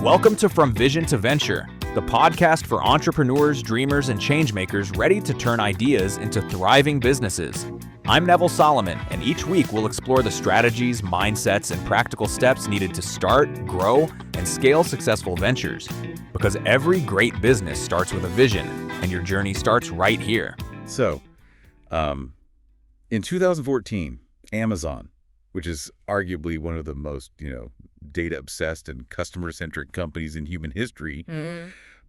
Welcome to From Vision to Venture, the podcast for entrepreneurs, dreamers, and changemakers ready to turn ideas into thriving businesses. I'm Neville Solomon, and each week we'll explore the strategies, mindsets, and practical steps needed to start, grow, and scale successful ventures. Because every great business starts with a vision, and your journey starts right here. So, in 2014, Amazon, which is arguably one of the most, data-obsessed and customer-centric companies in human history,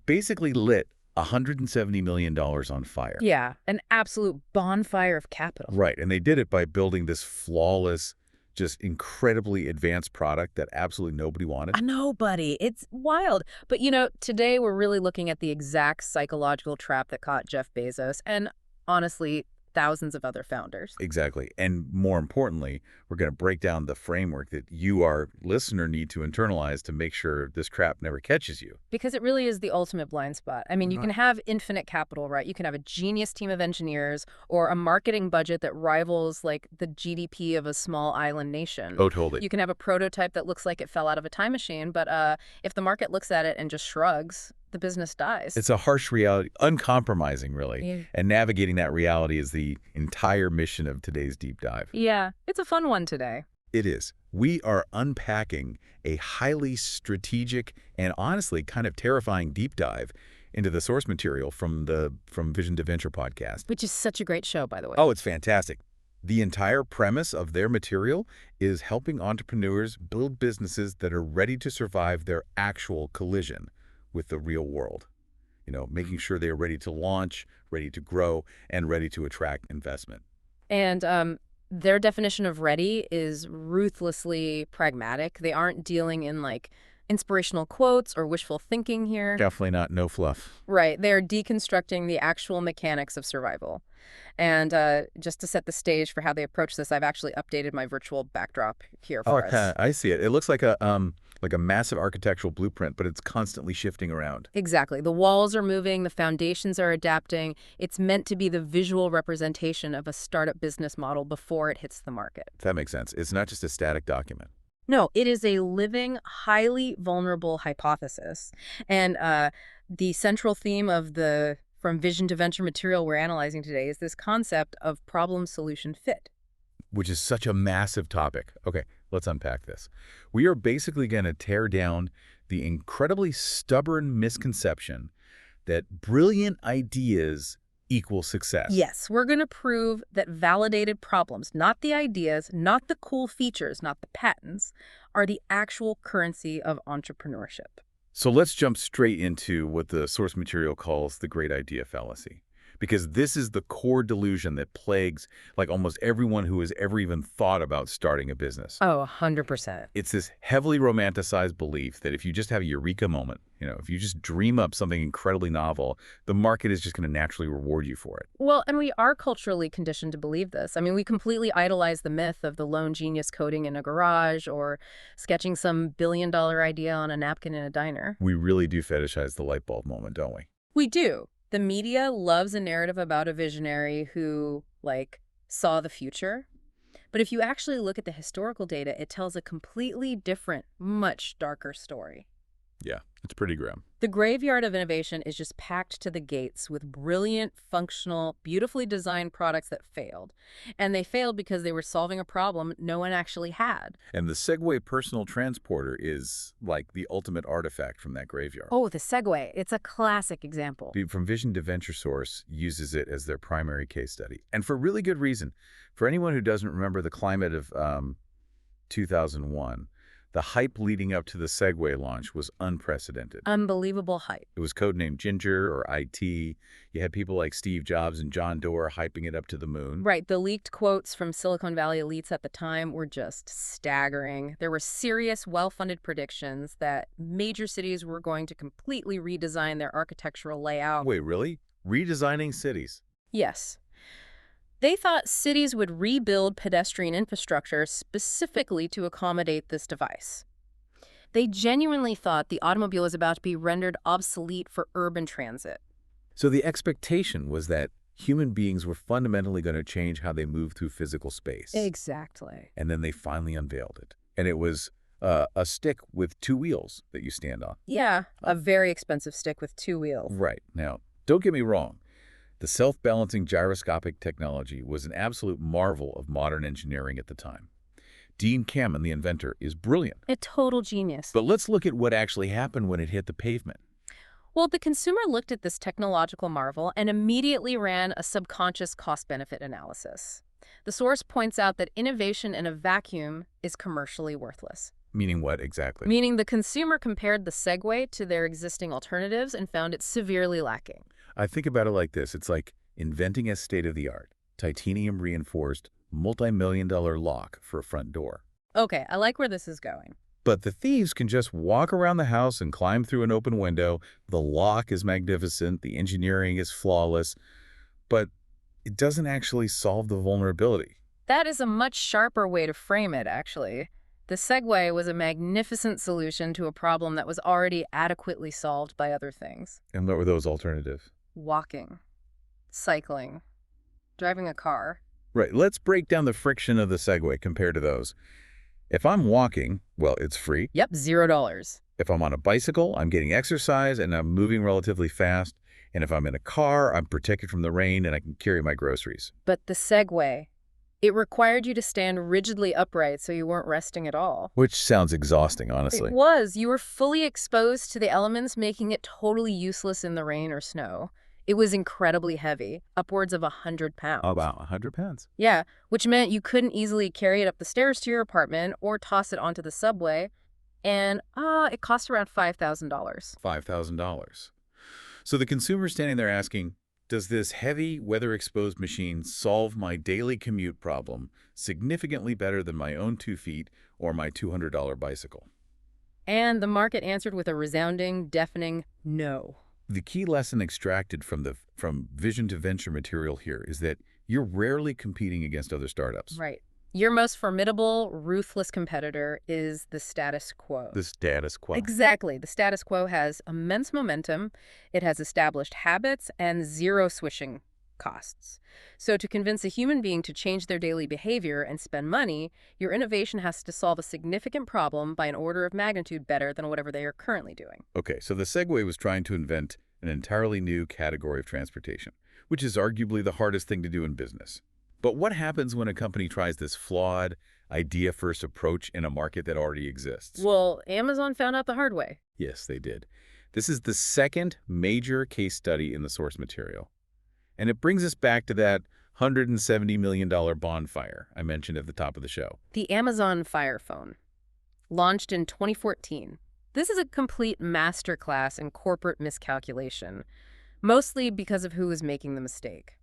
basically lit $170 million on fire. Yeah, an absolute bonfire of capital. Right, and they did it by building this flawless, just incredibly advanced product that absolutely nobody wanted. Nobody. It's wild. But, today we're really looking at the exact psychological trap that caught Jeff Bezos and, honestly, thousands of other founders. Exactly. And more importantly, we're going to break down the framework that you, our listener, need to internalize to make sure this trap never catches you. Because it really is the ultimate blind spot. I mean, you can have infinite capital, right? You can have a genius team of engineers or a marketing budget that rivals like the GDP of a small island nation. Oh, totally. You can have a prototype that looks like it fell out of a time machine, but if the market looks at it and just shrugs, the business dies. It's a harsh reality, uncompromising, really. Yeah. And navigating that reality is the entire mission of today's deep dive. Yeah, it's a fun one today. It is. We are unpacking a highly strategic and honestly kind of terrifying deep dive into the source material from the From Vision to Venture podcast. Which is such a great show, by the way. Oh, it's fantastic. The entire premise of their material is helping entrepreneurs build businesses that are ready to survive their actual collision with the real world. Making sure they are ready to launch, ready to grow, and ready to attract investment. And their definition of ready is ruthlessly pragmatic. They aren't dealing in inspirational quotes or wishful thinking here. Definitely not no fluff. Right. They're deconstructing the actual mechanics of survival. And just to set the stage for how they approach this, I've actually updated my virtual backdrop here for us. I see it. It looks like a massive architectural blueprint, but it's constantly shifting around. Exactly. The walls are moving, the foundations are adapting. It's meant to be the visual representation of a startup business model before it hits the market. That makes sense. It's not just a static document. No, it is a living, highly vulnerable hypothesis. And the central theme of the From Vision to Venture material we're analyzing today is this concept of problem-solution fit. Which is such a massive topic. Okay, let's unpack this. We are basically going to tear down the incredibly stubborn misconception that brilliant ideas equal success. Yes, we're going to prove that validated problems, not the ideas, not the cool features, not the patents, are the actual currency of entrepreneurship. So let's jump straight into what the source material calls the great idea fallacy. Because this is the core delusion that plagues almost everyone who has ever even thought about starting a business. Oh, 100%. It's this heavily romanticized belief that if you just have a eureka moment, if you just dream up something incredibly novel, the market is just going to naturally reward you for it. Well, and we are culturally conditioned to believe this. I mean, we completely idolize the myth of the lone genius coding in a garage or sketching some billion-dollar idea on a napkin in a diner. We really do fetishize the light bulb moment, don't we? We do. The media loves a narrative about a visionary who, saw the future. But if you actually look at the historical data, it tells a completely different, much darker story. Yeah, it's pretty grim. The graveyard of innovation is just packed to the gates with brilliant, functional, beautifully designed products that failed. And they failed because they were solving a problem no one actually had. And the Segway personal transporter is the ultimate artifact from that graveyard. Oh, the Segway. It's a classic example. From Vision to Venture Source uses it as their primary case study. And for really good reason. For anyone who doesn't remember the climate of 2001, the hype leading up to the Segway launch was unprecedented. Unbelievable hype. It was codenamed Ginger or IT. You had people like Steve Jobs and John Doerr hyping it up to the moon. Right. The leaked quotes from Silicon Valley elites at the time were just staggering. There were serious, well-funded predictions that major cities were going to completely redesign their architectural layout. Wait, really? Redesigning cities? Yes. They thought cities would rebuild pedestrian infrastructure specifically to accommodate this device. They genuinely thought the automobile was about to be rendered obsolete for urban transit. So the expectation was that human beings were fundamentally going to change how they move through physical space. Exactly. And then they finally unveiled it. And it was A stick with two wheels that you stand on. Yeah, a very expensive stick with two wheels. Right. Now, don't get me wrong. The self-balancing gyroscopic technology was an absolute marvel of modern engineering at the time. Dean Kamen, the inventor, is brilliant. A total genius. But let's look at what actually happened when it hit the pavement. Well, the consumer looked at this technological marvel and immediately ran a subconscious cost-benefit analysis. The source points out that innovation in a vacuum is commercially worthless. Meaning what exactly? Meaning the consumer compared the Segway to their existing alternatives and found it severely lacking. I think about it like this. It's like inventing a state-of-the-art, titanium-reinforced, multi-million-dollar lock for a front door. Okay, I like where this is going. But the thieves can just walk around the house and climb through an open window. The lock is magnificent. The engineering is flawless. But it doesn't actually solve the vulnerability. That is a much sharper way to frame it, actually. The Segway was a magnificent solution to a problem that was already adequately solved by other things. And what were those alternatives? Walking, cycling, driving a car. Right. Let's break down the friction of the Segway compared to those. If I'm walking, well, it's free. Yep, $0. If I'm on a bicycle, I'm getting exercise and I'm moving relatively fast. And if I'm in a car, I'm protected from the rain and I can carry my groceries. But the Segway, it required you to stand rigidly upright so you weren't resting at all. Which sounds exhausting, honestly. It was. You were fully exposed to the elements, making it totally useless in the rain or snow. It was incredibly heavy, upwards of 100 pounds. About 100 pounds. Yeah, which meant you couldn't easily carry it up the stairs to your apartment or toss it onto the subway. And it cost around $5,000. $5,000. So the consumer's standing there asking, does this heavy, weather-exposed machine solve my daily commute problem significantly better than my own 2 feet or my $200 bicycle? And the market answered with a resounding, deafening no. The key lesson extracted from vision to venture material here is that you're rarely competing against other startups. Right. Your most formidable, ruthless competitor is the status quo. The status quo. Exactly. The status quo has immense momentum. It has established habits and zero switching costs. So to convince a human being to change their daily behavior and spend money, your innovation has to solve a significant problem by an order of magnitude better than whatever they are currently doing. Okay, so the Segway was trying to invent an entirely new category of transportation, which is arguably the hardest thing to do in business. But what happens when a company tries this flawed, idea-first approach in a market that already exists? Well, Amazon found out the hard way. Yes, they did. This is the second major case study in the source material. And it brings us back to that $170 million bonfire I mentioned at the top of the show. The Amazon Fire Phone, launched in 2014. This is a complete masterclass in corporate miscalculation, mostly because of who is making the mistake.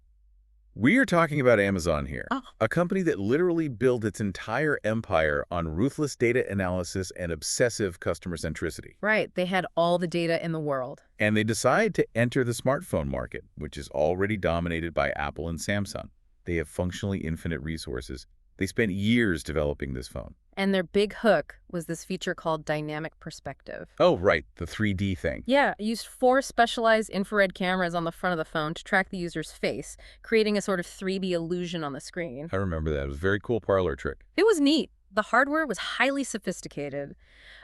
We are talking about Amazon here, Oh. a company that literally built its entire empire on ruthless data analysis and obsessive customer centricity. Right, they had all the data in the world. And they decide to enter the smartphone market, which is already dominated by Apple and Samsung. They have functionally infinite resources. They spent years developing this phone. And their big hook was this feature called dynamic perspective. Oh, right, the 3D thing. Yeah, it used 4 specialized infrared cameras on the front of the phone to track the user's face, creating a sort of 3D illusion on the screen. I remember that. It was a very cool parlor trick. It was neat. The hardware was highly sophisticated,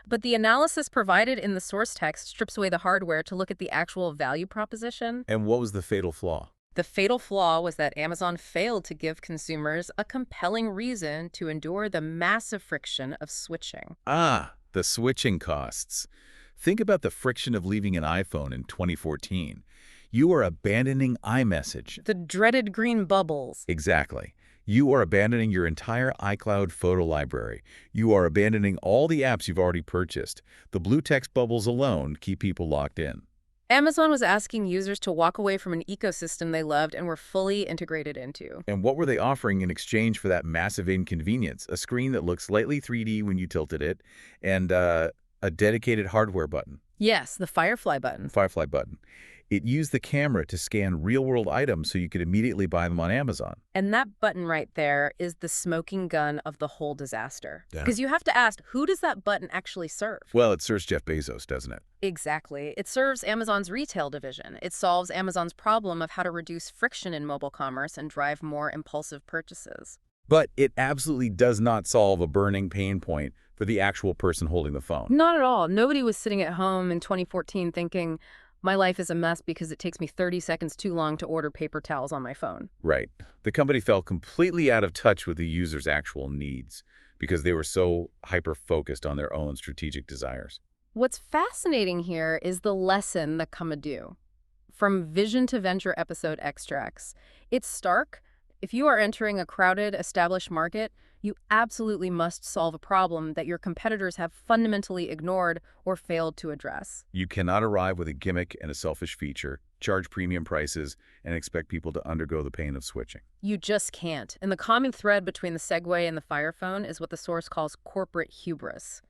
but the analysis provided in the source text strips away the hardware to look at the actual value proposition. And what was the fatal flaw? The fatal flaw was that Amazon failed to give consumers a compelling reason to endure the massive friction of switching. Ah, the switching costs. Think about the friction of leaving an iPhone in 2014. You are abandoning iMessage. The dreaded green bubbles. Exactly. You are abandoning your entire iCloud photo library. You are abandoning all the apps you've already purchased. The blue text bubbles alone keep people locked in. Amazon was asking users to walk away from an ecosystem they loved and were fully integrated into. And what were they offering in exchange for that massive inconvenience? A screen that looks slightly 3D when you tilted it, and a dedicated hardware button. Yes, the Firefly button. Firefly button. It used the camera to scan real-world items so you could immediately buy them on Amazon. And that button right there is the smoking gun of the whole disaster. Yeah. Because you have to ask, who does that button actually serve? Well, it serves Jeff Bezos, doesn't it? Exactly. It serves Amazon's retail division. It solves Amazon's problem of how to reduce friction in mobile commerce and drive more impulsive purchases. But it absolutely does not solve a burning pain point for the actual person holding the phone. Not at all. Nobody was sitting at home in 2014 thinking, my life is a mess because it takes me 30 seconds too long to order paper towels on my phone. Right. The company felt completely out of touch with the user's actual needs because they were so hyper-focused on their own strategic desires. What's fascinating here is the lesson that come due. From Vision to Venture episode extracts, it's stark. If you are entering a crowded, established market, you absolutely must solve a problem that your competitors have fundamentally ignored or failed to address. You cannot arrive with a gimmick and a selfish feature, charge premium prices, and expect people to undergo the pain of switching. You just can't. And the common thread between the Segway and the Fire Phone is what the source calls corporate hubris.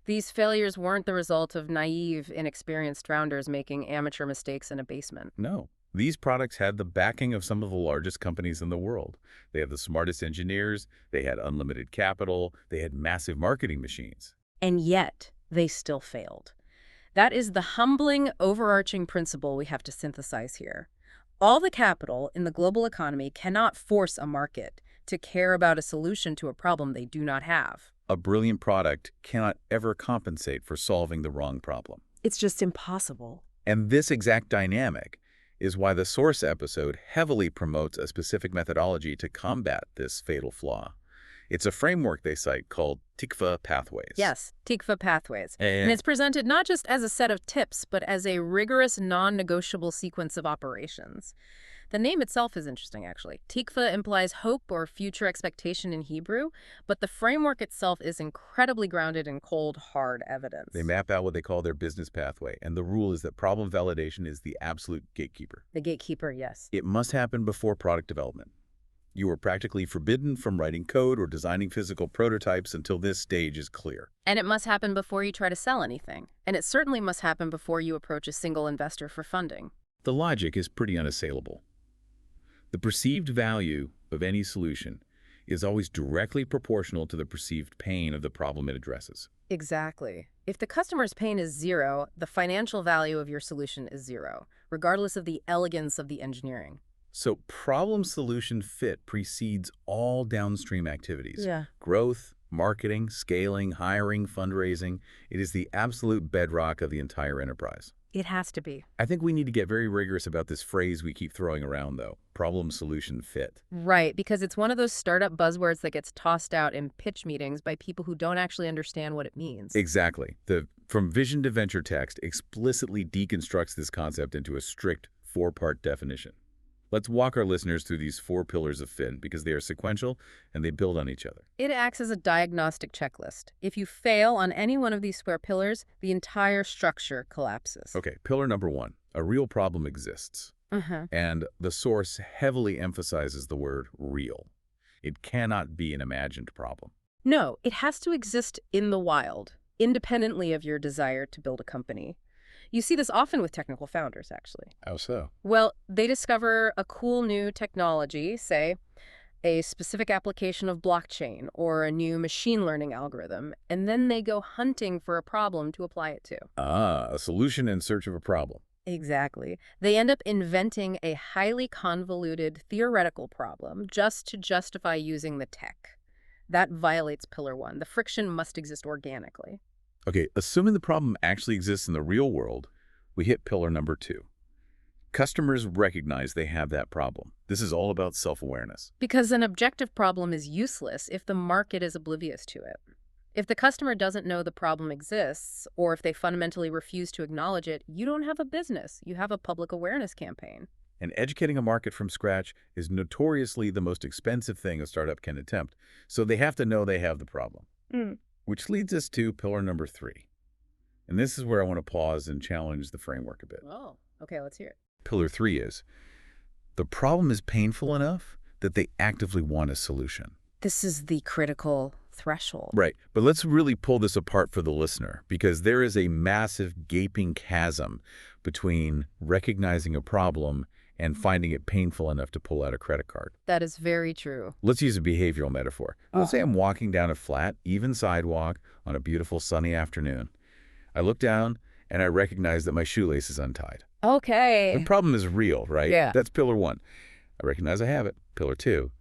These failures weren't the result of naive, inexperienced founders making amateur mistakes in a basement. No. These products had the backing of some of the largest companies in the world. They had the smartest engineers, they had unlimited capital, they had massive marketing machines. And yet, they still failed. That is the humbling, overarching principle we have to synthesize here. All the capital in the global economy cannot force a market to care about a solution to a problem they do not have. A brilliant product cannot ever compensate for solving the wrong problem. It's just impossible. And this exact dynamic is why the Source episode heavily promotes a specific methodology to combat this fatal flaw. It's a framework they cite called Tikva Pathways. Yes, Tikva Pathways. And it's presented not just as a set of tips, but as a rigorous, non-negotiable sequence of operations. The name itself is interesting, actually. Tikva implies hope or future expectation in Hebrew, but the framework itself is incredibly grounded in cold, hard evidence. They map out what they call their business pathway, and the rule is that problem validation is the absolute gatekeeper. The gatekeeper, yes. It must happen before product development. You are practically forbidden from writing code or designing physical prototypes until this stage is clear. And it must happen before you try to sell anything. And it certainly must happen before you approach a single investor for funding. The logic is pretty unassailable. The perceived value of any solution is always directly proportional to the perceived pain of the problem it addresses. Exactly. If the customer's pain is zero, the financial value of your solution is zero, regardless of the elegance of the engineering. So problem-solution fit precedes all downstream activities. Yeah. Growth, marketing, scaling, hiring, fundraising. It is the absolute bedrock of the entire enterprise. It has to be. I think we need to get very rigorous about this phrase we keep throwing around, though. Problem-solution fit. Right, because it's one of those startup buzzwords that gets tossed out in pitch meetings by people who don't actually understand what it means. Exactly. The From Vision to Venture text explicitly deconstructs this concept into a strict four-part definition. Let's walk our listeners through these 4 pillars of fit because they are sequential and they build on each other. It acts as a diagnostic checklist. If you fail on any one of these square pillars, the entire structure collapses. Okay, pillar number 1. A real problem exists. And the source heavily emphasizes the word real. It cannot be an imagined problem. No, it has to exist in the wild, independently of your desire to build a company. You see this often with technical founders, actually. How so? Well, they discover a cool new technology, say a specific application of blockchain or a new machine learning algorithm, and then they go hunting for a problem to apply it to. Ah, a solution in search of a problem. Exactly. They end up inventing a highly convoluted theoretical problem just to justify using the tech. That violates pillar 1. The friction must exist organically. Okay, assuming the problem actually exists in the real world, we hit pillar number 2. Customers recognize they have that problem. This is all about self-awareness. Because an objective problem is useless if the market is oblivious to it. If the customer doesn't know the problem exists, or if they fundamentally refuse to acknowledge it, you don't have a business. You have a public awareness campaign. And educating a market from scratch is notoriously the most expensive thing a startup can attempt. So they have to know they have the problem. Which leads us to pillar number 3. And this is where I want to pause and challenge the framework a bit. Oh, okay, let's hear it. Pillar 3 is, the problem is painful enough that they actively want a solution. This is the critical threshold. Right, but let's really pull this apart for the listener, because there is a massive gaping chasm between recognizing a problem and finding it painful enough to pull out a credit card. That is very true. Let's use a behavioral metaphor. Let's say I'm walking down a flat, even sidewalk on a beautiful sunny afternoon. I look down and I recognize that my shoelace is untied. Okay. The problem is real, right? Yeah. That's pillar 1. I recognize I have it. Pillar 2.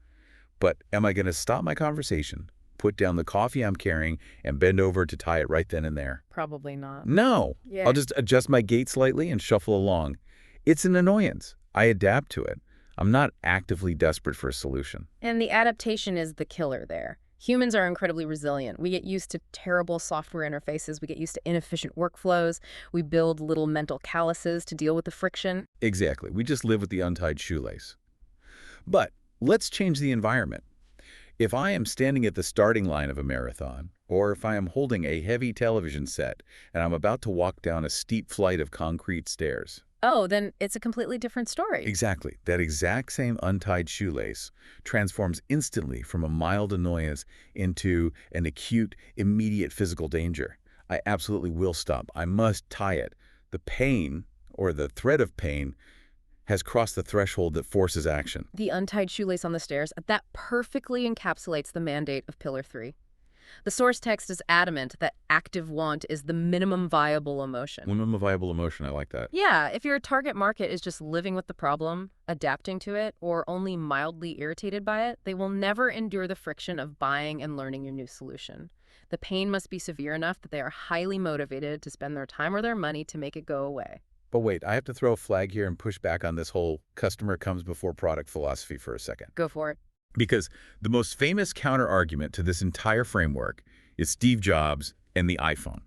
But am I going to stop my conversation, put down the coffee I'm carrying, and bend over to tie it right then and there. Probably not. No. Yeah. I'll just adjust my gait slightly and shuffle along. It's an annoyance. I adapt to it. I'm not actively desperate for a solution. And the adaptation is the killer there. Humans are incredibly resilient. We get used to terrible software interfaces. We get used to inefficient workflows. We build little mental calluses to deal with the friction. Exactly. We just live with the untied shoelace. But let's change the environment. If I am standing at the starting line of a marathon, or if I am holding a heavy television set and I'm about to walk down a steep flight of concrete stairs. Oh, then it's a completely different story. Exactly. That exact same untied shoelace transforms instantly from a mild annoyance into an acute, immediate physical danger. I absolutely will stop. I must tie it. The pain, or the threat of pain, has crossed the threshold that forces action. The untied shoelace on the stairs, that perfectly encapsulates the mandate of Pillar 3. The source text is adamant that active want is the minimum viable emotion. Minimum viable emotion, I like that. Yeah, if your target market is just living with the problem, adapting to it, or only mildly irritated by it, they will never endure the friction of buying and learning your new solution. The pain must be severe enough that they are highly motivated to spend their time or their money to make it go away. But wait, I have to throw a flag here and push back on this whole customer comes before product philosophy for a second. Go for it. Because the most famous counter-argument to this entire framework is Steve Jobs and the iPhone.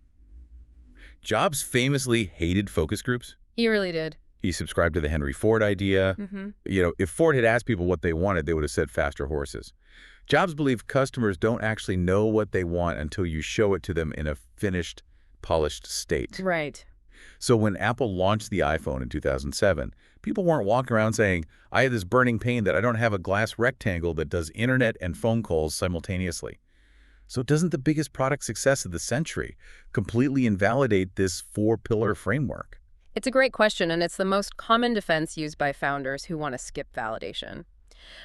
Jobs famously hated focus groups. He really did. He subscribed to the Henry Ford idea. If Ford had asked people what they wanted, they would have said faster horses. Jobs believed customers don't actually know what they want until you show it to them in a finished, polished state. Right. So when Apple launched the iPhone in 2007, people weren't walking around saying, I have this burning pain that I don't have a glass rectangle that does internet and phone calls simultaneously. So doesn't the biggest product success of the century completely invalidate this four-pillar framework? It's a great question, and it's the most common defense used by founders who want to skip validation.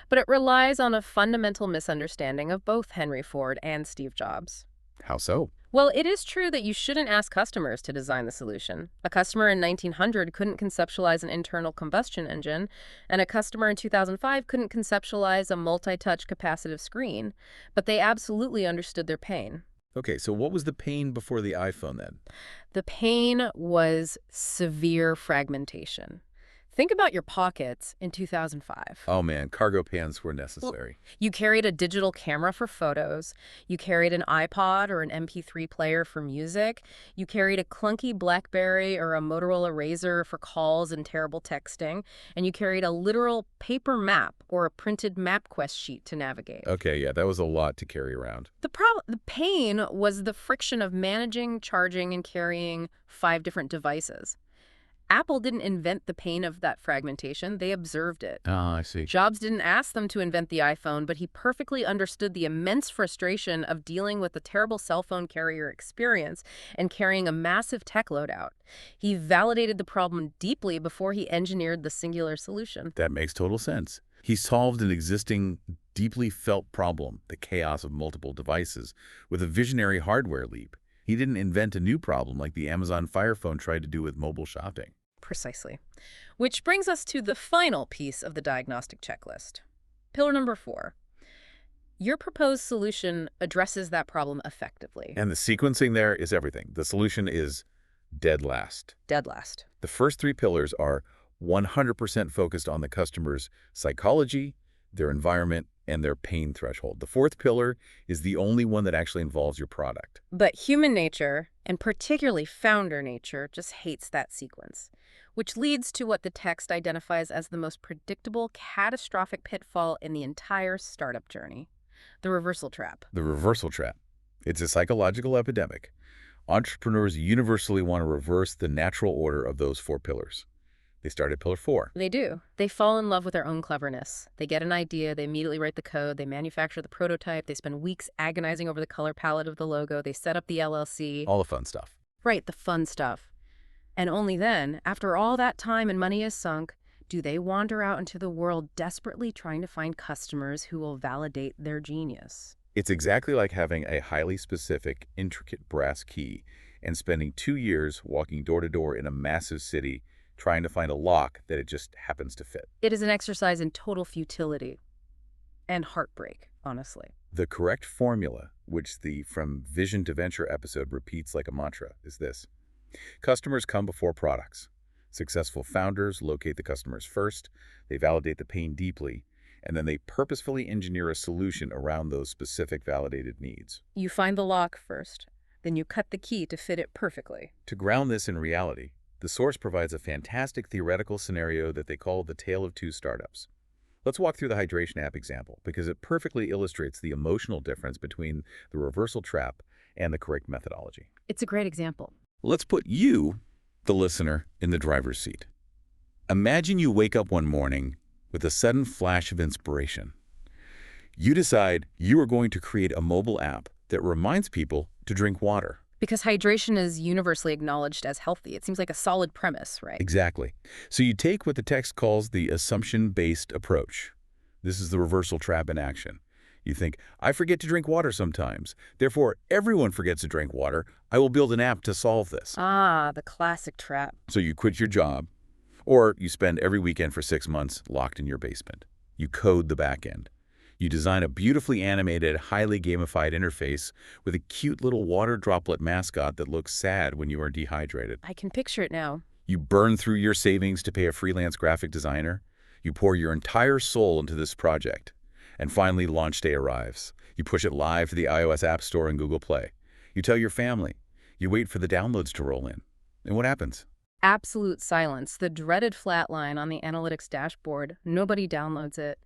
But it relies on a fundamental misunderstanding of both Henry Ford and Steve Jobs. How so? Well, it is true that you shouldn't ask customers to design the solution. A customer in 1900 couldn't conceptualize an internal combustion engine, and a customer in 2005 couldn't conceptualize a multi-touch capacitive screen, but they absolutely understood their pain. Okay, so what was the pain before the iPhone then? The pain was severe fragmentation. Think about your pockets in 2005. Oh man, cargo pants were necessary. You carried a digital camera for photos. You carried an iPod or an MP3 player for music. You carried a clunky BlackBerry or a Motorola Razr for calls and terrible texting. And you carried a literal paper map or a printed MapQuest sheet to navigate. Okay, yeah, that was a lot to carry around. The pain was the friction of managing, charging, and carrying 5 different devices. Apple didn't invent the pain of that fragmentation. They observed it. Ah, I see. Jobs didn't ask them to invent the iPhone, but he perfectly understood the immense frustration of dealing with the terrible cell phone carrier experience and carrying a massive tech load out. He validated the problem deeply before he engineered the singular solution. That makes total sense. He solved an existing, deeply felt problem, the chaos of multiple devices, with a visionary hardware leap. He didn't invent a new problem like the Amazon Fire Phone tried to do with mobile shopping. Precisely. Which brings us to the final piece of the diagnostic checklist. Pillar number 4. Your proposed solution addresses that problem effectively. And the sequencing there is everything. The solution is dead last. Dead last. The first 3 pillars are 100% focused on the customer's psychology, their environment, and their pain threshold. The 4th pillar is the only one that actually involves your product. But human nature, and particularly founder nature, just hates that sequence, which leads to what the text identifies as the most predictable, catastrophic pitfall in the entire startup journey: the reversal trap. The reversal trap. It's a psychological epidemic. Entrepreneurs universally want to reverse the natural order of those 4 pillars. They start at pillar 4. They do. They fall in love with their own cleverness. They get an idea, they immediately write the code, they manufacture the prototype, they spend weeks agonizing over the color palette of the logo, they set up the LLC. All the fun stuff. Right, the fun stuff. And only then, after all that time and money is sunk, do they wander out into the world desperately trying to find customers who will validate their genius. It's exactly like having a highly specific, intricate brass key and spending 2 years walking door to door in a massive city trying to find a lock that it just happens to fit. It is an exercise in total futility and heartbreak. honestly. The correct formula, which the From Vision to Venture episode repeats like a mantra, is this. Customers come before products. Successful founders locate the customers first, they validate the pain deeply, and then they purposefully engineer a solution around those specific validated needs. You find the lock first, then you cut the key to fit it perfectly. To ground this in reality, the source provides a fantastic theoretical scenario that they call the tale of two startups. Let's walk through the hydration app example because it perfectly illustrates the emotional difference between the reversal trap and the correct methodology. It's a great example. Let's put you, the listener, in the driver's seat. Imagine you wake up one morning with a sudden flash of inspiration. You decide you are going to create a mobile app that reminds people to drink water. Because hydration is universally acknowledged as healthy. It seems like a solid premise, right? Exactly. So you take what the text calls the assumption-based approach. This is the reversal trap in action. You think, I forget to drink water sometimes. Therefore, everyone forgets to drink water. I will build an app to solve this. Ah, the classic trap. So you quit your job, or you spend every weekend for 6 months locked in your basement. You code the back end. You design a beautifully animated, highly gamified interface with a cute little water droplet mascot that looks sad when you are dehydrated. I can picture it now. You burn through your savings to pay a freelance graphic designer. You pour your entire soul into this project. And finally, launch day arrives. You push it live to the iOS App Store and Google Play. You tell your family. You wait for the downloads to roll in. And what happens? Absolute silence. The dreaded flat line on the analytics dashboard. Nobody downloads it.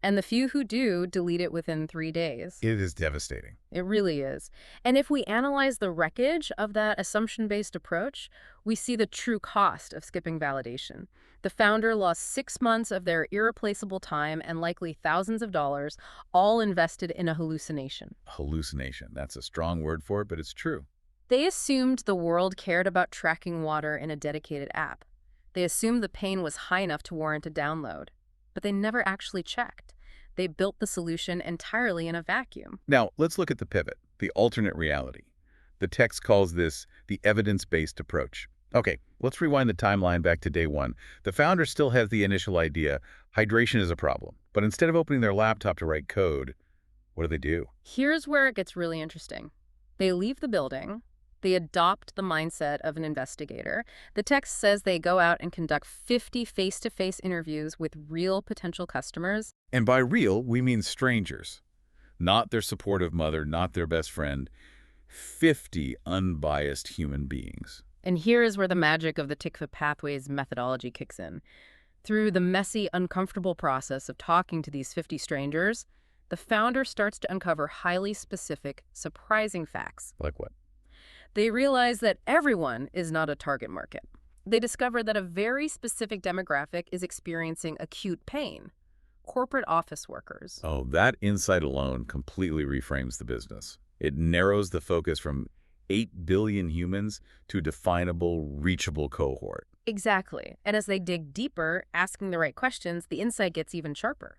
And the few who do delete it within 3 days. It is devastating. It really is. And if we analyze the wreckage of that assumption-based approach, we see the true cost of skipping validation. The founder lost 6 months of their irreplaceable time and likely thousands of dollars, all invested in a hallucination. Hallucination. That's a strong word for it, but it's true. They assumed the world cared about tracking water in a dedicated app. They assumed the pain was high enough to warrant a download. But they never actually checked. They built the solution entirely in a vacuum. Now, let's look at the pivot, the alternate reality. The text calls this the evidence-based approach. Okay, let's rewind the timeline back to day one. The founder still has the initial idea, hydration is a problem. But instead of opening their laptop to write code, what do? Here's where it gets really interesting. They leave the building. They adopt the mindset of an investigator. The text says they go out and conduct 50 face-to-face interviews with real potential customers. And by real, we mean strangers. Not their supportive mother, not their best friend. 50 unbiased human beings. And here is where the magic of the TICFA Pathways methodology kicks in. Through the messy, uncomfortable process of talking to these 50 strangers, the founder starts to uncover highly specific, surprising facts. Like what? They realize that everyone is not a target market. They discover that a very specific demographic is experiencing acute pain: corporate office workers. Oh, that insight alone completely reframes the business. It narrows the focus from 8 billion humans to a definable, reachable cohort. Exactly. And as they dig deeper, asking the right questions, the insight gets even sharper.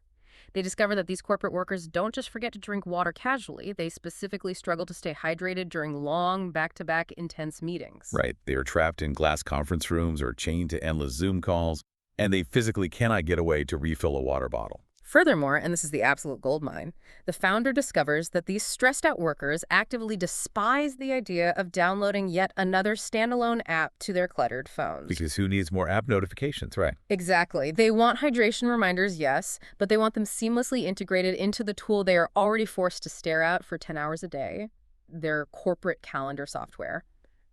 They discover that these corporate workers don't just forget to drink water casually, they specifically struggle to stay hydrated during long, back-to-back intense meetings. Right. They are trapped in glass conference rooms or chained to endless Zoom calls, and they physically cannot get away to refill a water bottle. Furthermore, and this is the absolute goldmine, the founder discovers that these stressed-out workers actively despise the idea of downloading yet another standalone app to their cluttered phones. Because who needs more app notifications, right? Exactly. They want hydration reminders, yes, but they want them seamlessly integrated into the tool they are already forced to stare at for 10 hours a day, their corporate calendar software,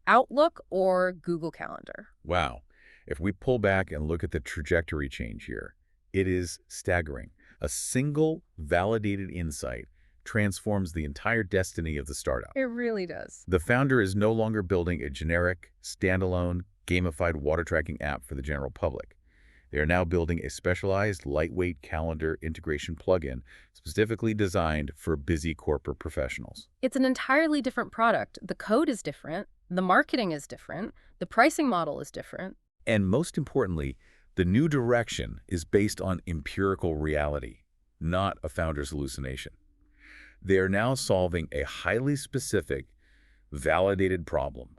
Outlook or Google Calendar. Wow. If we pull back and look at the trajectory change here, it is staggering. A single validated insight transforms the entire destiny of the startup. It really does. The founder is no longer building a generic, standalone, gamified water tracking app for the general public. They are now building a specialized, lightweight calendar integration plugin specifically designed for busy corporate professionals. It's an entirely different product. The code is different. The marketing is different. The pricing model is different. And most importantly, the new direction is based on empirical reality, not a founder's hallucination. They are now solving a highly specific, validated problem.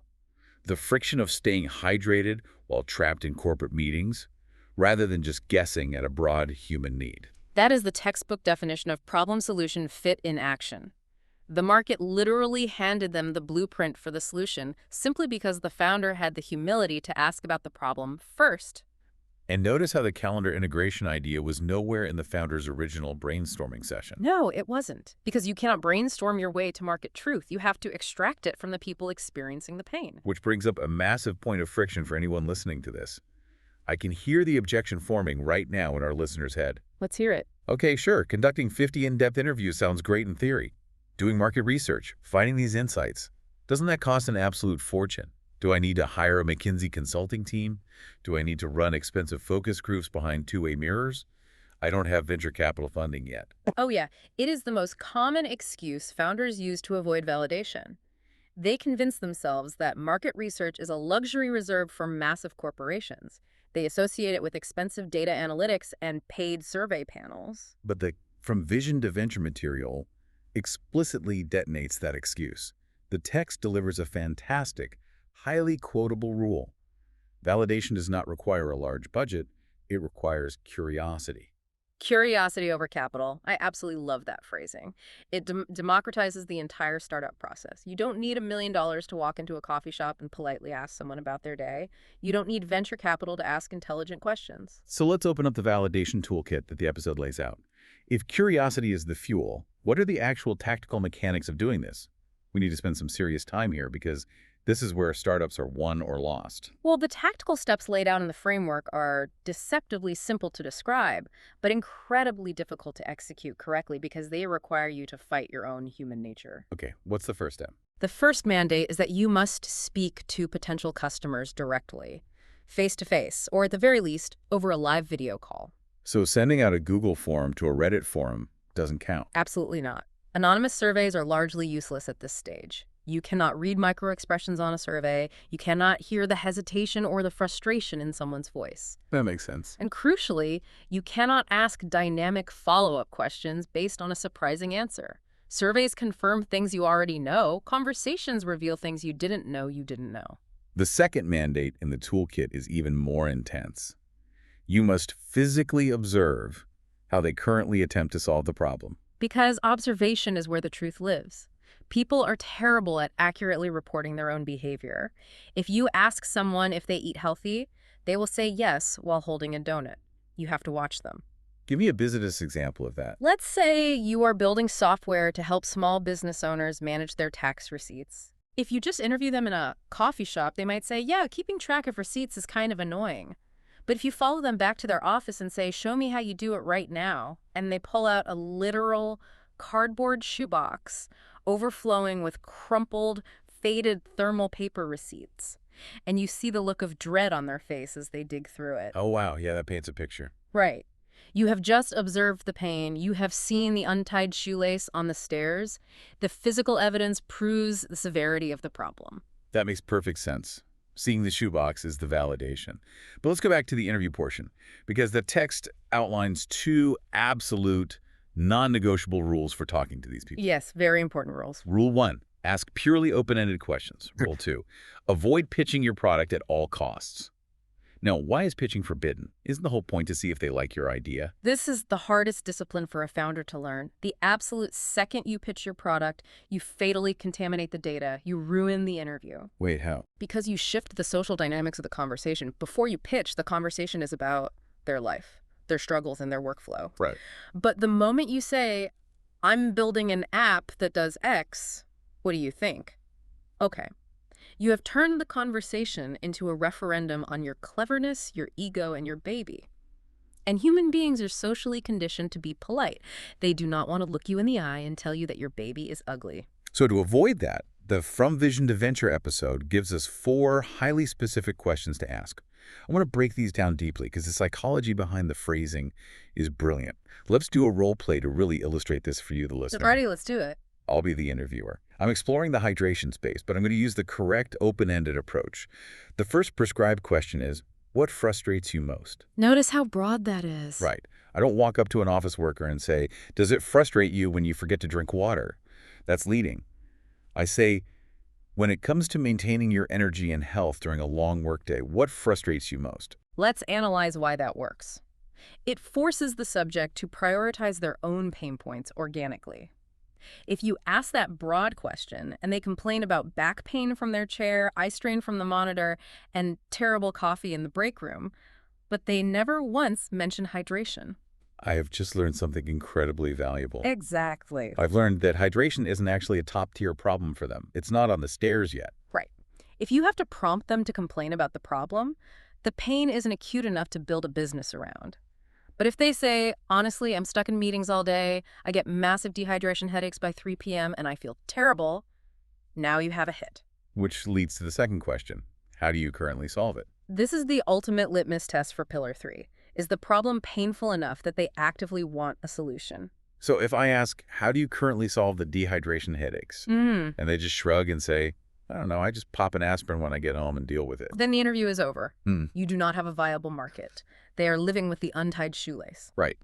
The friction of staying hydrated while trapped in corporate meetings, rather than just guessing at a broad human need. That is the textbook definition of problem solution fit in action. The market literally handed them the blueprint for the solution simply because the founder had the humility to ask about the problem first. And notice how the calendar integration idea was nowhere in the founder's original brainstorming session. No, it wasn't. Because you cannot brainstorm your way to market truth. You have to extract it from the people experiencing the pain. Which brings up a massive point of friction for anyone listening to this. I can hear the objection forming right now in our listener's head. Let's hear it. Okay, sure, conducting 50 in-depth interviews sounds great in theory. Doing market research, finding these insights, doesn't that cost an absolute fortune? Do I need to hire a McKinsey consulting team? Do I need to run expensive focus groups behind two-way mirrors? I don't have venture capital funding yet. Oh yeah, it is the most common excuse founders use to avoid validation. They convince themselves that market research is a luxury reserved for massive corporations. They associate it with expensive data analytics and paid survey panels. But the From Vision to Venture material explicitly detonates that excuse. The text delivers a fantastic, highly quotable rule. Validation does not require a large budget, it requires curiosity. Curiosity over capital. I absolutely love that phrasing. It democratizes the entire startup process. You don't need $1 million to walk into a coffee shop and politely ask someone about their day. You don't need venture capital to ask intelligent questions. So let's open up the validation toolkit that the episode lays out. If curiosity is the fuel, what are the actual tactical mechanics of doing this? We need to spend some serious time here because this is where startups are won or lost. Well, the tactical steps laid out in the framework are deceptively simple to describe, but incredibly difficult to execute correctly because they require you to fight your own human nature. Okay, what's the first step? The first mandate is that you must speak to potential customers directly, face-to-face, or at the very least, over a live video call. So sending out a Google form to a Reddit forum doesn't count. Absolutely not. Anonymous surveys are largely useless at this stage. You cannot read microexpressions on a survey. You cannot hear the hesitation or the frustration in someone's voice. That makes sense. And crucially, you cannot ask dynamic follow-up questions based on a surprising answer. Surveys confirm things you already know. Conversations reveal things you didn't know you didn't know. The second mandate in the toolkit is even more intense. You must physically observe how they currently attempt to solve the problem. Because observation is where the truth lives. People are terrible at accurately reporting their own behavior. If you ask someone if they eat healthy, they will say yes while holding a donut. You have to watch them. Give me a business example of that. Let's say you are building software to help small business owners manage their tax receipts. If you just interview them in a coffee shop, they might say, yeah, keeping track of receipts is kind of annoying. But if you follow them back to their office and say, show me how you do it right now, and they pull out a literal cardboard shoebox overflowing with crumpled, faded thermal paper receipts, and you see the look of dread on their face as they dig through it. Oh, wow. Yeah, that paints a picture. Right. You have just observed the pain. You have seen the untied shoelace on the stairs. The physical evidence proves the severity of the problem. That makes perfect sense. Seeing the shoebox is the validation. But let's go back to the interview portion, because the text outlines two absolute, non-negotiable rules for talking to these people. Yes, very important rules. Rule 1, ask purely open-ended questions. Rule 2, avoid pitching your product at all costs. Now, why is pitching forbidden? Isn't the whole point to see if they like your idea? This is the hardest discipline for a founder to learn. The absolute second you pitch your product, you fatally contaminate the data. You ruin the interview. Wait, how? Because you shift the social dynamics of the conversation. Before you pitch, the conversation is about their life, their struggles, and their workflow. Right. But the moment you say, I'm building an app that does X, what do you think? Okay. You have turned the conversation into a referendum on your cleverness, your ego, and your baby. And human beings are socially conditioned to be polite. They do not want to look you in the eye and tell you that your baby is ugly. So to avoid that, the From Vision to Venture episode gives us 4 highly specific questions to ask. I want to break these down deeply because the psychology behind the phrasing is brilliant. Let's do a role play to really illustrate this for you, the listener. Alrighty, let's do it. I'll be the interviewer. I'm exploring the hydration space, but I'm going to use the correct open-ended approach. The first prescribed question is, what frustrates you most? Notice how broad that is. Right. I don't walk up to an office worker and say, does it frustrate you when you forget to drink water? That's leading. I say, when it comes to maintaining your energy and health during a long workday, what frustrates you most? Let's analyze why that works. It forces the subject to prioritize their own pain points organically. If you ask that broad question and they complain about back pain from their chair, eye strain from the monitor, and terrible coffee in the break room, but they never once mention hydration. I have just learned something incredibly valuable. Exactly. I've learned that hydration isn't actually a top-tier problem for them. It's not on the stairs yet. Right. If you have to prompt them to complain about the problem, the pain isn't acute enough to build a business around. But if they say, honestly, I'm stuck in meetings all day, I get massive dehydration headaches by 3 p.m., and I feel terrible, now you have a hit. Which leads to the second question. How do you currently solve it? This is the ultimate litmus test for Pillar 3. Is the problem painful enough that they actively want a solution? So if I ask, how do you currently solve the dehydration headaches? And they just shrug and say, I don't know, I just pop an aspirin when I get home and deal with it. Then the interview is over. You do not have a viable market. They are living with the untied shoelace. Right.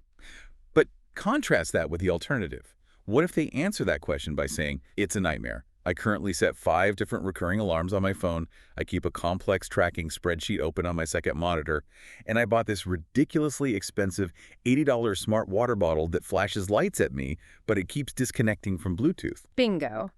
But contrast that with the alternative. What if they answer that question by saying, it's a nightmare. I currently set 5 different recurring alarms on my phone. I keep a complex tracking spreadsheet open on my second monitor. And I bought this ridiculously expensive $80 smart water bottle that flashes lights at me, but it keeps disconnecting from Bluetooth. Bingo.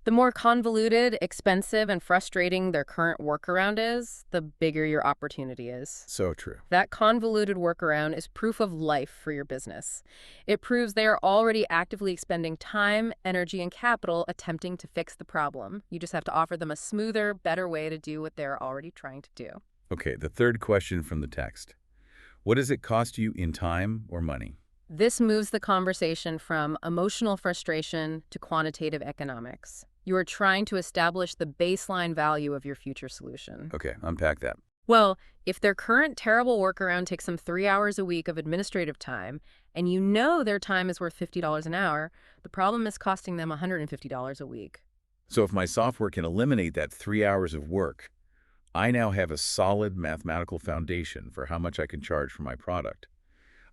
The more convoluted, expensive, and frustrating their current workaround is, the bigger your opportunity is. So true. That convoluted workaround is proof of life for your business. It proves they are already actively expending time, energy, and capital attempting to fix the problem. You just have to offer them a smoother, better way to do what they're already trying to do. Okay, the third question from the text. What does it cost you in time or money? This moves the conversation from emotional frustration to quantitative economics. You are trying to establish the baseline value of your future solution. Okay, unpack that. Well, if their current terrible workaround takes them 3 hours a week of administrative time, and you know their time is worth $50 an hour, the problem is costing them $150 a week. So if my software can eliminate that 3 hours of work, I now have a solid mathematical foundation for how much I can charge for my product.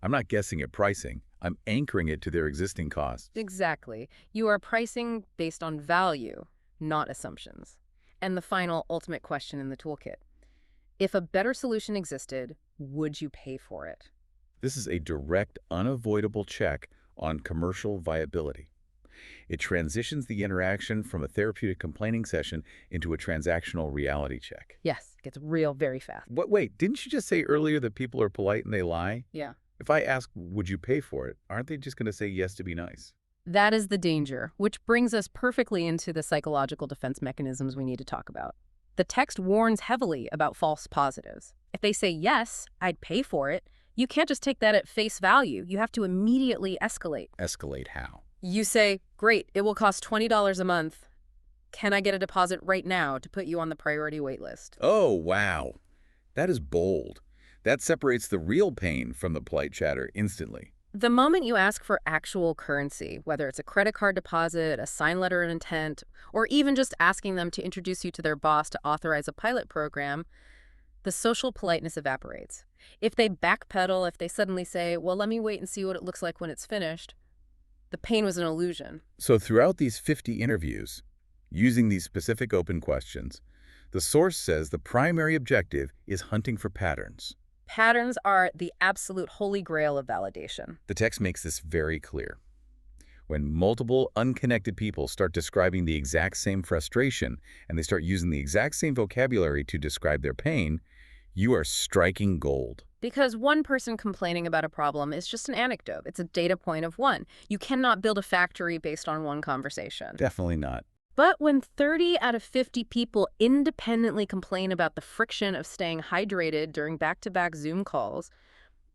I'm not guessing at pricing. I'm anchoring it to their existing costs. Exactly. You are pricing based on value, not assumptions. And the final, ultimate question in the toolkit. If a better solution existed, would you pay for it? This is a direct, unavoidable check on commercial viability. It transitions the interaction from a therapeutic complaining session into a transactional reality check. Yes, it gets real very fast. Wait, didn't you just say earlier that people are polite and they lie? Yeah. If I ask, would you pay for it, aren't they just going to say yes to be nice? That is the danger, which brings us perfectly into the psychological defense mechanisms we need to talk about. The text warns heavily about false positives. If they say, yes, I'd pay for it, you can't just take that at face value. You have to immediately escalate. Escalate how? You say, great, it will cost $20 a month. Can I get a deposit right now to put you on the priority wait list? Oh, wow. That is bold. That separates the real pain from the polite chatter instantly. The moment you ask for actual currency, whether it's a credit card deposit, a signed letter of intent, or even just asking them to introduce you to their boss to authorize a pilot program, the social politeness evaporates. If they backpedal, if they suddenly say, well, let me wait and see what it looks like when it's finished, the pain was an illusion. So throughout these 50 interviews, using these specific open questions, the source says the primary objective is hunting for patterns. Patterns are the absolute holy grail of validation. The text makes this very clear. When multiple unconnected people start describing the exact same frustration and they start using the exact same vocabulary to describe their pain, you are striking gold. Because one person complaining about a problem is just an anecdote. It's a data point of one. You cannot build a factory based on one conversation. Definitely not. But when 30 out of 50 people independently complain about the friction of staying hydrated during back-to-back Zoom calls,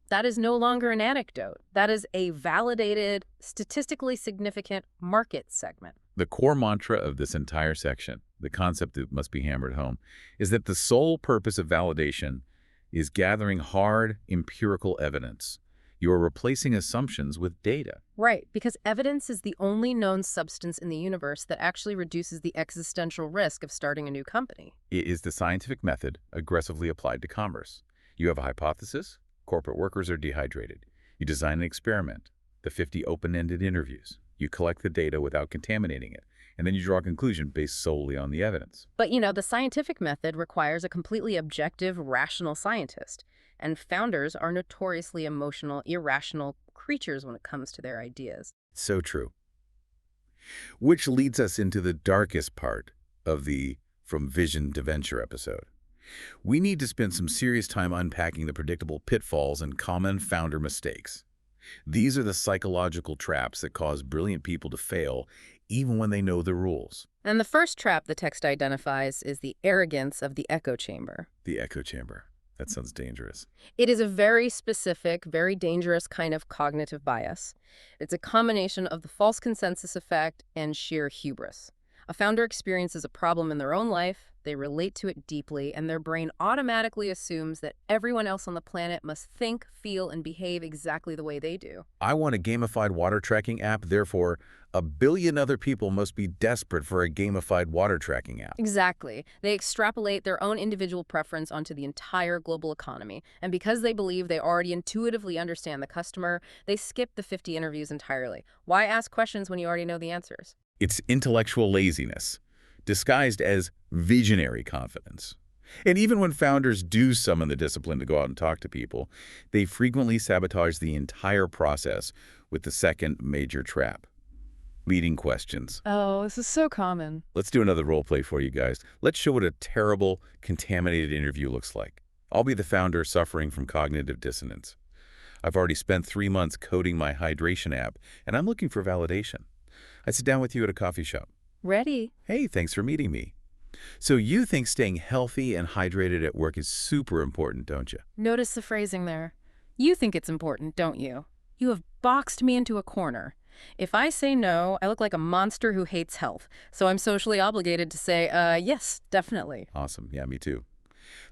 that is no longer an anecdote. That is a validated, statistically significant market segment. The core mantra of this entire section, the concept that must be hammered home, is that the sole purpose of validation is gathering hard, empirical evidence. You are replacing assumptions with data. Right, because evidence is the only known substance in the universe that actually reduces the existential risk of starting a new company. It is the scientific method aggressively applied to commerce. You have a hypothesis, corporate workers are dehydrated. You design an experiment, the 50 open-ended interviews. You collect the data without contaminating it, and then you draw a conclusion based solely on the evidence. But, the scientific method requires a completely objective, rational scientist. And founders are notoriously emotional, irrational creatures when it comes to their ideas. So true. Which leads us into the darkest part of the From Vision to Venture episode. We need to spend some serious time unpacking the predictable pitfalls and common founder mistakes. These are the psychological traps that cause brilliant people to fail, even when they know the rules. And the first trap the text identifies is the arrogance of the echo chamber. The echo chamber. That sounds dangerous. It is a very specific, very dangerous kind of cognitive bias. It's a combination of the false consensus effect and sheer hubris. A founder experiences a problem in their own life, they relate to it deeply, and their brain automatically assumes that everyone else on the planet must think, feel, and behave exactly the way they do. I want a gamified water tracking app, therefore, a billion other people must be desperate for a gamified water tracking app. Exactly. They extrapolate their own individual preference onto the entire global economy. And because they believe they already intuitively understand the customer, they skip the 50 interviews entirely. Why ask questions when you already know the answers? It's intellectual laziness, disguised as visionary confidence. And even when founders do summon the discipline to go out and talk to people, they frequently sabotage the entire process with the second major trap: leading questions. Oh, this is so common. Let's do another role play for you guys. Let's show what a terrible, contaminated interview looks like. I'll be the founder suffering from cognitive dissonance. I've already spent 3 months coding my hydration app, and I'm looking for validation. I sit down with you at a coffee shop. Ready? Hey, thanks for meeting me. So you think staying healthy and hydrated at work is super important, don't you? Notice the phrasing there. You think it's important, don't you? You have boxed me into a corner. If I say no, I look like a monster who hates health. So I'm socially obligated to say, yes, definitely. Awesome. Yeah, me too.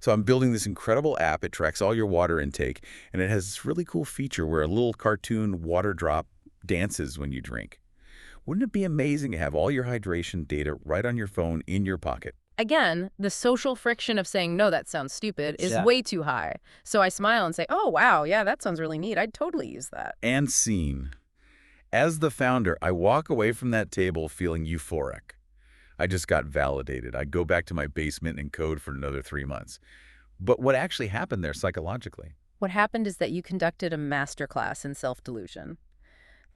So I'm building this incredible app. It tracks all your water intake, and it has this really cool feature where a little cartoon water drop dances when you drink. Wouldn't it be amazing to have all your hydration data right on your phone in your pocket? Again, the social friction of saying, no, that sounds stupid, is way too high. So I smile and say, oh, wow, yeah, that sounds really neat. I'd totally use that. And scene. As the founder, I walk away from that table feeling euphoric. I just got validated. I go back to my basement and code for another 3 months. But what actually happened there psychologically? What happened is that you conducted a masterclass in self-delusion.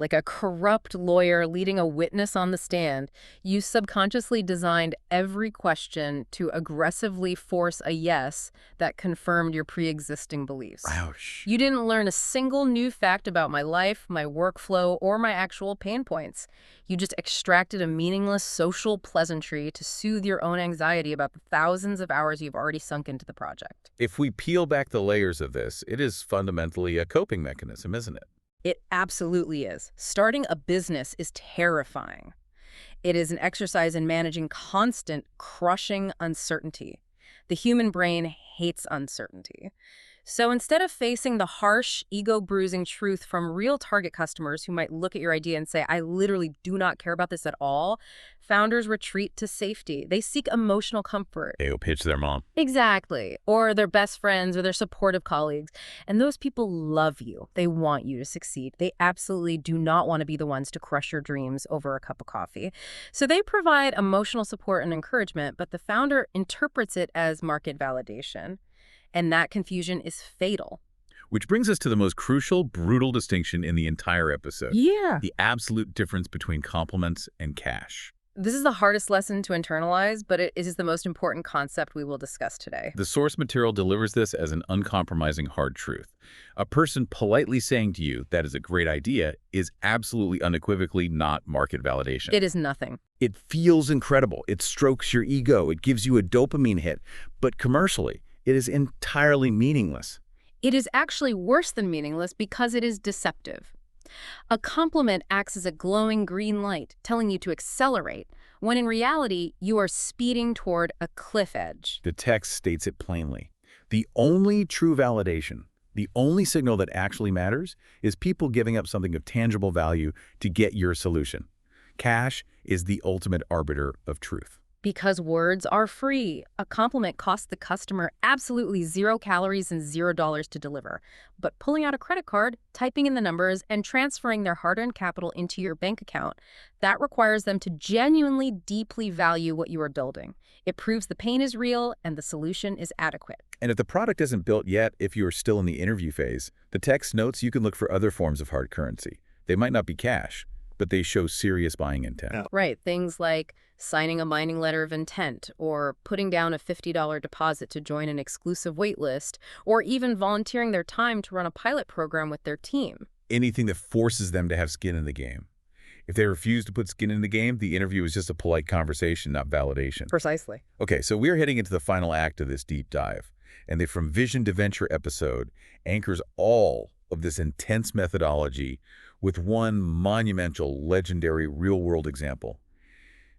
Like a corrupt lawyer leading a witness on the stand, you subconsciously designed every question to aggressively force a yes that confirmed your pre-existing beliefs. Ouch. You didn't learn a single new fact about my life, my workflow, or my actual pain points. You just extracted a meaningless social pleasantry to soothe your own anxiety about the thousands of hours you've already sunk into the project. If we peel back the layers of this, it is fundamentally a coping mechanism, isn't it? It absolutely is. Starting a business is terrifying. It is an exercise in managing constant, crushing uncertainty. The human brain hates uncertainty. So instead of facing the harsh, ego-bruising truth from real target customers who might look at your idea and say, I literally do not care about this at all, founders retreat to safety. They seek emotional comfort. They go pitch their mom. Exactly. Or their best friends or their supportive colleagues. And those people love you. They want you to succeed. They absolutely do not want to be the ones to crush your dreams over a cup of coffee. So they provide emotional support and encouragement, but the founder interprets it as market validation. And that confusion is fatal. Which brings us to the most crucial, brutal distinction in the entire episode. Yeah. The absolute difference between compliments and cash. This is the hardest lesson to internalize, but it is the most important concept we will discuss today. The source material delivers this as an uncompromising hard truth. A person politely saying to you, that is a great idea, is absolutely unequivocally not market validation. It is nothing. It feels incredible. It strokes your ego. It gives you a dopamine hit. But commercially, it is entirely meaningless. It is actually worse than meaningless because it is deceptive. A compliment acts as a glowing green light, telling you to accelerate, when in reality, you are speeding toward a cliff edge. The text states it plainly. The only true validation, the only signal that actually matters, is people giving up something of tangible value to get your solution. Cash is the ultimate arbiter of truth. Because words are free. A compliment costs the customer absolutely 0 calories and $0 to deliver. But pulling out a credit card, typing in the numbers, and transferring their hard-earned capital into your bank account, that requires them to genuinely, deeply value what you are building. It proves the pain is real and the solution is adequate. And if the product isn't built yet, if you are still in the interview phase, the text notes you can look for other forms of hard currency. They might not be cash, but they show serious buying intent. Right, things like signing a binding letter of intent, or putting down a $50 deposit to join an exclusive waitlist, or even volunteering their time to run a pilot program with their team. Anything that forces them to have skin in the game. If they refuse to put skin in the game, the interview is just a polite conversation, not validation. Precisely. Okay, so we're heading into the final act of this deep dive, and the From Vision to Venture episode anchors all of this intense methodology with one monumental, legendary, real-world example,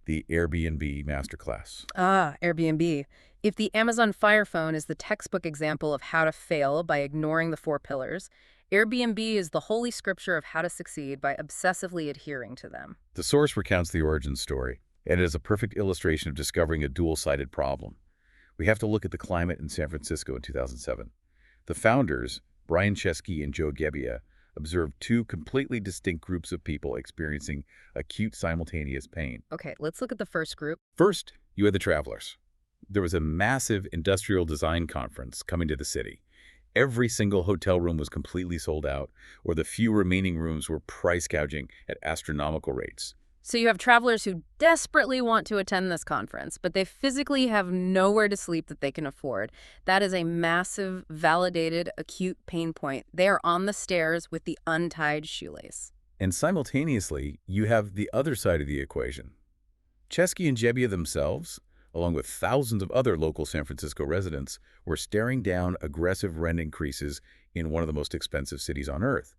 the Airbnb masterclass. Airbnb. If the Amazon Fire Phone is the textbook example of how to fail by ignoring the 4 pillars, Airbnb is the holy scripture of how to succeed by obsessively adhering to them. The source recounts the origin story, and it is a perfect illustration of discovering a dual-sided problem. We have to look at the climate in San Francisco in 2007. The founders, Brian Chesky and Joe Gebbia, observed 2 completely distinct groups of people experiencing acute simultaneous pain. Okay, let's look at the first group. First, you had the travelers. There was a massive industrial design conference coming to the city. Every single hotel room was completely sold out, or the few remaining rooms were price gouging at astronomical rates. So you have travelers who desperately want to attend this conference, but they physically have nowhere to sleep that they can afford. That is a massive, validated, acute pain point. They are on the stairs with the untied shoelace. And simultaneously, you have the other side of the equation. Chesky and Gebbia themselves, along with thousands of other local San Francisco residents, were staring down aggressive rent increases in one of the most expensive cities on Earth.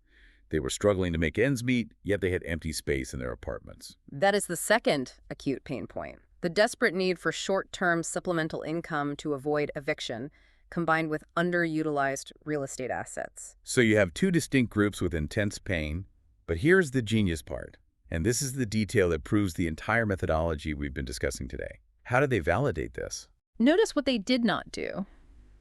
They were struggling to make ends meet, yet they had empty space in their apartments. That is the second acute pain point. The desperate need for short-term supplemental income to avoid eviction, combined with underutilized real estate assets. So you have 2 distinct groups with intense pain, but here's the genius part. And this is the detail that proves the entire methodology we've been discussing today. How did they validate this? Notice what they did not do.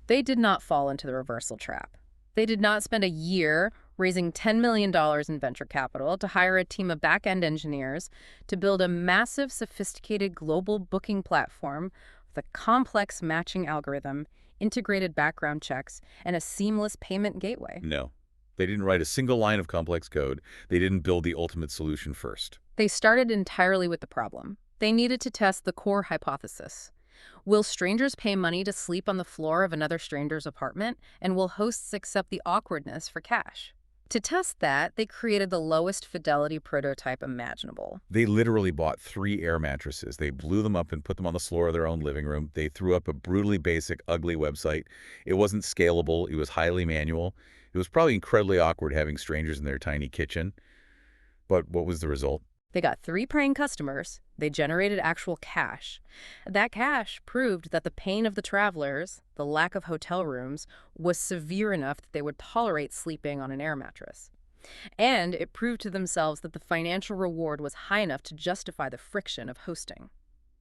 They did not fall into the reversal trap. They did not spend a year raising $10 million in venture capital to hire a team of back-end engineers to build a massive, sophisticated global booking platform with a complex matching algorithm, integrated background checks, and a seamless payment gateway. No. They didn't write a single line of complex code. They didn't build the ultimate solution first. They started entirely with the problem. They needed to test the core hypothesis. Will strangers pay money to sleep on the floor of another stranger's apartment? And will hosts accept the awkwardness for cash? To test that, they created the lowest fidelity prototype imaginable. They literally bought 3 air mattresses. They blew them up and put them on the floor of their own living room. They threw up a brutally basic, ugly website. It wasn't scalable. It was highly manual. It was probably incredibly awkward having strangers in their tiny kitchen. But what was the result? They got 3 paying customers. They generated actual cash. That cash proved that the pain of the travelers, the lack of hotel rooms, was severe enough that they would tolerate sleeping on an air mattress. And it proved to themselves that the financial reward was high enough to justify the friction of hosting.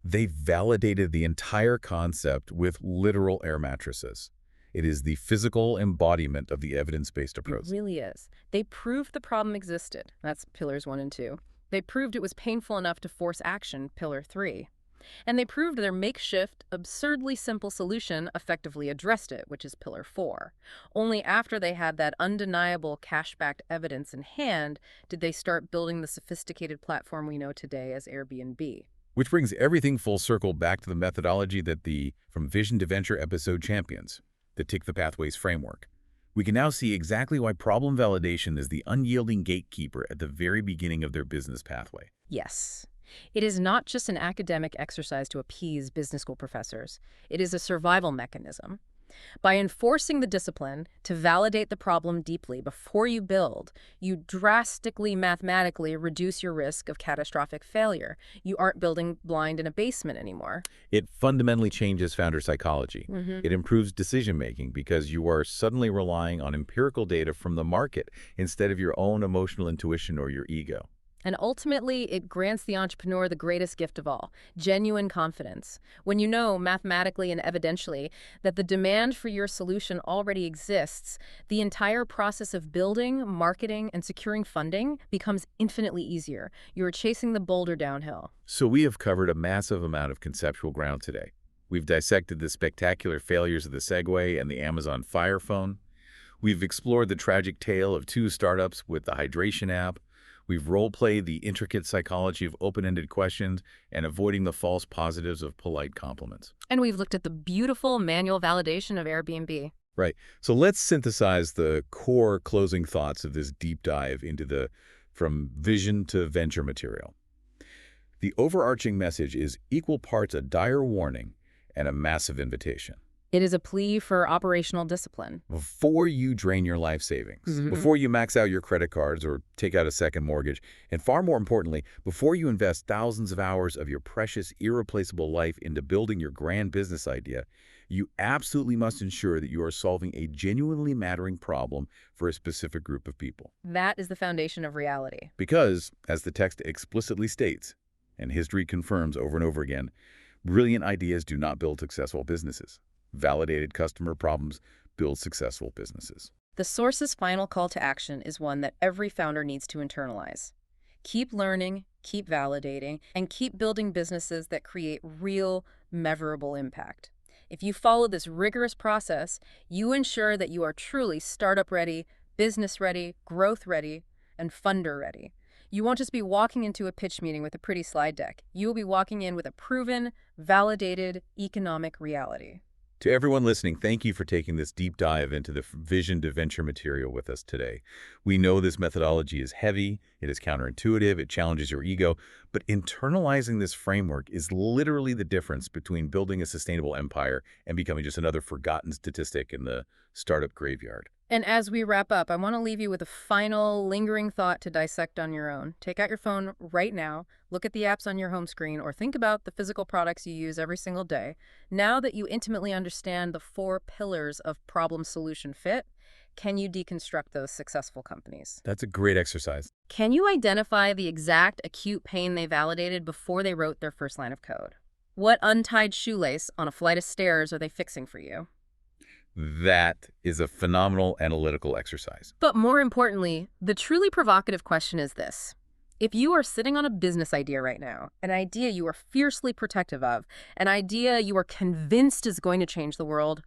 They validated the entire concept with literal air mattresses. It is the physical embodiment of the evidence-based approach. It really is. They proved the problem existed. That's pillars 1 and 2. They proved it was painful enough to force action, pillar 3. And they proved their makeshift, absurdly simple solution effectively addressed it, which is pillar 4. Only after they had that undeniable cash-backed evidence in hand did they start building the sophisticated platform we know today as Airbnb. Which brings everything full circle back to the methodology that the From Vision to Venture episode champions, the Tick the Pathways framework. We can now see exactly why problem validation is the unyielding gatekeeper at the very beginning of their business pathway. Yes. It is not just an academic exercise to appease business school professors. It is a survival mechanism. By enforcing the discipline to validate the problem deeply before you build, you drastically mathematically reduce your risk of catastrophic failure. You aren't building blind in a basement anymore. It fundamentally changes founder psychology. It improves decision-making because you are suddenly relying on empirical data from the market instead of your own emotional intuition or your ego. And ultimately, it grants the entrepreneur the greatest gift of all, genuine confidence. When you know mathematically and evidentially that the demand for your solution already exists, the entire process of building, marketing, and securing funding becomes infinitely easier. You're chasing the boulder downhill. So we have covered a massive amount of conceptual ground today. We've dissected the spectacular failures of the Segway and the Amazon Fire Phone. We've explored the tragic tale of two startups with the hydration app. We've role-played the intricate psychology of open-ended questions and avoiding the false positives of polite compliments. And we've looked at the beautiful manual validation of Airbnb. Right. So let's synthesize the core closing thoughts of this deep dive into from vision to venture material. The overarching message is equal parts a dire warning and a massive invitation. It is a plea for operational discipline. Before you drain your life savings, before you max out your credit cards or take out a second mortgage, and far more importantly, before you invest thousands of hours of your precious, irreplaceable life into building your grand business idea, you absolutely must ensure that you are solving a genuinely mattering problem for a specific group of people. That is the foundation of reality. Because, as the text explicitly states, and history confirms over and over again, brilliant ideas do not build successful businesses. Validated customer problems build successful businesses. The source's final call to action is one that every founder needs to internalize. Keep learning, keep validating, and keep building businesses that create real, measurable impact. If you follow this rigorous process, you ensure that you are truly startup ready, business ready, growth ready, and funder ready. You won't just be walking into a pitch meeting with a pretty slide deck. You will be walking in with a proven, validated economic reality. To everyone listening, thank you for taking this deep dive into the vision to venture material with us today. We know this methodology is heavy, it is counterintuitive, it challenges your ego, but internalizing this framework is literally the difference between building a sustainable empire and becoming just another forgotten statistic in the startup graveyard. And as we wrap up, I want to leave you with a final lingering thought to dissect on your own. Take out your phone right now, look at the apps on your home screen, or think about the physical products you use every single day. Now that you intimately understand the 4 pillars of problem-solution fit, can you deconstruct those successful companies? That's a great exercise. Can you identify the exact acute pain they validated before they wrote their first line of code? What untied shoelace on a flight of stairs are they fixing for you? That is a phenomenal analytical exercise. But more importantly, the truly provocative question is this. If you are sitting on a business idea right now, an idea you are fiercely protective of, an idea you are convinced is going to change the world,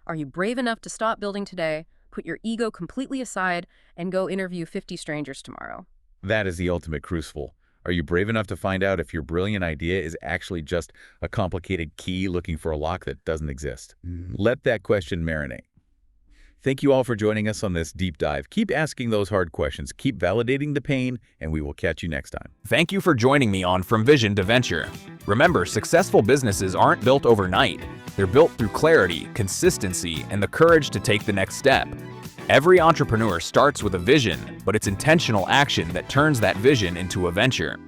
are you brave enough to stop building today, put your ego completely aside, and go interview 50 strangers tomorrow? That is the ultimate crucible. Are you brave enough to find out if your brilliant idea is actually just a complicated key looking for a lock that doesn't exist? Let that question marinate. Thank you all for joining us on this deep dive. Keep asking those hard questions, keep validating the pain, and we will catch you next time. Thank you for joining me on From Vision to Venture. Remember, successful businesses aren't built overnight. They're built through clarity, consistency, and the courage to take the next step. Every entrepreneur starts with a vision, but it's intentional action that turns that vision into a venture.